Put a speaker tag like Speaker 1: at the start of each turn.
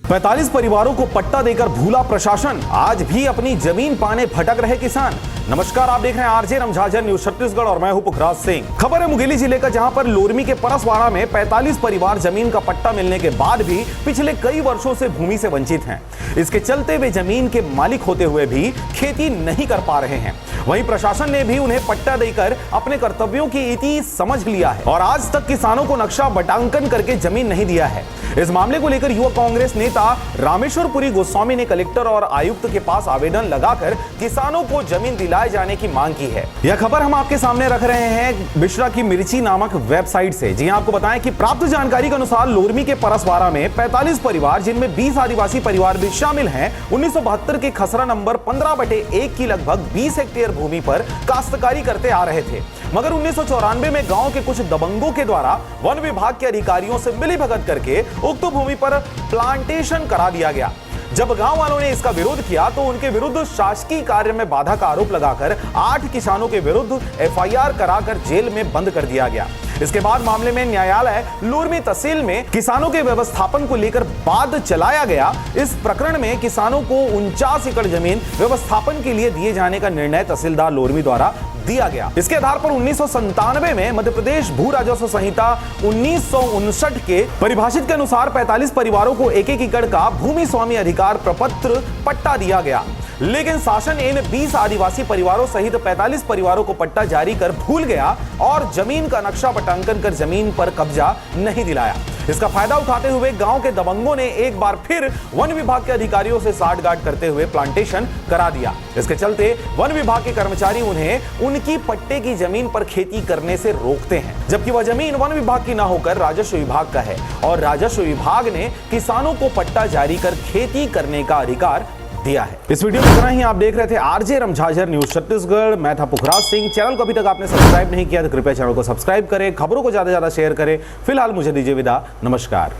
Speaker 1: 45 परिवारों को पट्टा देकर भूला प्रशासन, आज भी अपनी जमीन पाने भटक रहे किसान। नमस्कार, आप देख रहे हैं आरजे रमझाझर न्यूज छत्तीसगढ़ और मैं हूं पुखराज सिंह। खबर है मुंगेली जिले का, जहां पर लोरमी के परसवाड़ा में 45 परिवार जमीन का पट्टा मिलने के बाद भी पिछले कई वर्षों से भूमि से वंचित हैं। इसके चलते वे जमीन के मालिक होते हुए भी खेती नहीं कर पा रहे हैं। वहीं प्रशासन ने भी उन्हें पट्टा देकर अपने कर्तव्यों की इति समझ लिया है और आज तक किसानों को नक्शा बटांकन करके जमीन नहीं दिया है। इस मामले को लेकर युवा कांग्रेस नेता रामेश्वरपुरी गोस्वामी ने कलेक्टर और आयुक्त के पास आवेदन लगाकर किसानों को जमीन दिलाए जाने की मांग की है। यह खबर हम आपके सामने रख रहे हैं बिश्रा की मिर्ची नामक वेबसाइट से। जी हां, आपको बताएं कि प्राप्त जानकारी के अनुसार लोरमी के परसवाड़ा में 45 परिवार, जिनमें 20 आदिवासी परिवार भी शामिल हैं, 1972 के खसरा नंबर 15/1 की लगभग 20 हेक्टेयर भूमि पर काश्तकारी करते आ रहे थे। मगर 1994 में गांव के कुछ दबंगों के द्वारा वन विभाग के अधिकारियों से मिलीभगत करके उक्त भूमि पर प्लांटेशन करा दिया गया। जब गांव वालों ने इसका विरोध किया तो उनके विरुद्ध शासकीय कार्य में बाधा का आरोप लगाकर 8 किसानों के विरुद्ध FIR कराकर जेल में बंद कर दिया गया। इसके बाद मामले में न्यायालय लोरमी तहसील में किसानों के व्यवस्थापन को लेकर वाद चलाया गया। इस प्रकरण में किसानों को 49 एकड़ जमीन व्यवस्थापन के लिए दिए जाने का निर्णय तहसीलदार लोरमी द्वारा दिया गया। इसके आधार पर 1997 में मध्य प्रदेश भू राजस्व संहिता 1959 के परिभाषित के अनुसार 45 परिवारों को 1-1 एकड़ का भूमि स्वामी अधिकार प्रपत्र पट्टा दिया गया। लेकिन शासन इन 20 आदिवासी परिवारों सहित 45 परिवारों को पट्टा जारी कर भूल गया और जमीन का नक्शा बटांकन कर जमीन पर कब्जा नहीं दिलाया। इसका फायदा उठाते हुए गांव के दबंगों ने एक बार फिर वन विभाग के अधिकारियों से साठगांठ करते हुए प्लांटेशन करा दिया। इसके चलते वन विभाग के कर्मचारी उन्हें उनकी पट्टे की जमीन पर खेती करने से रोकते हैं, जबकि वह जमीन वन विभाग की न होकर राजस्व विभाग का है और राजस्व विभाग ने किसानों को पट्टा जारी कर खेती करने का अधिकार दिया है। इस वीडियो में इतना ही। आप देख रहे थे आरजे रमझाझर न्यूज छत्तीसगढ़। मैं था पुखराज सिंह। चैनल को अभी तक आपने सब्सक्राइब नहीं किया तो कृपया चैनल को सब्सक्राइब करें, खबरों को ज्यादा से ज्यादा शेयर करें। फिलहाल मुझे दीजिए विदा, नमस्कार।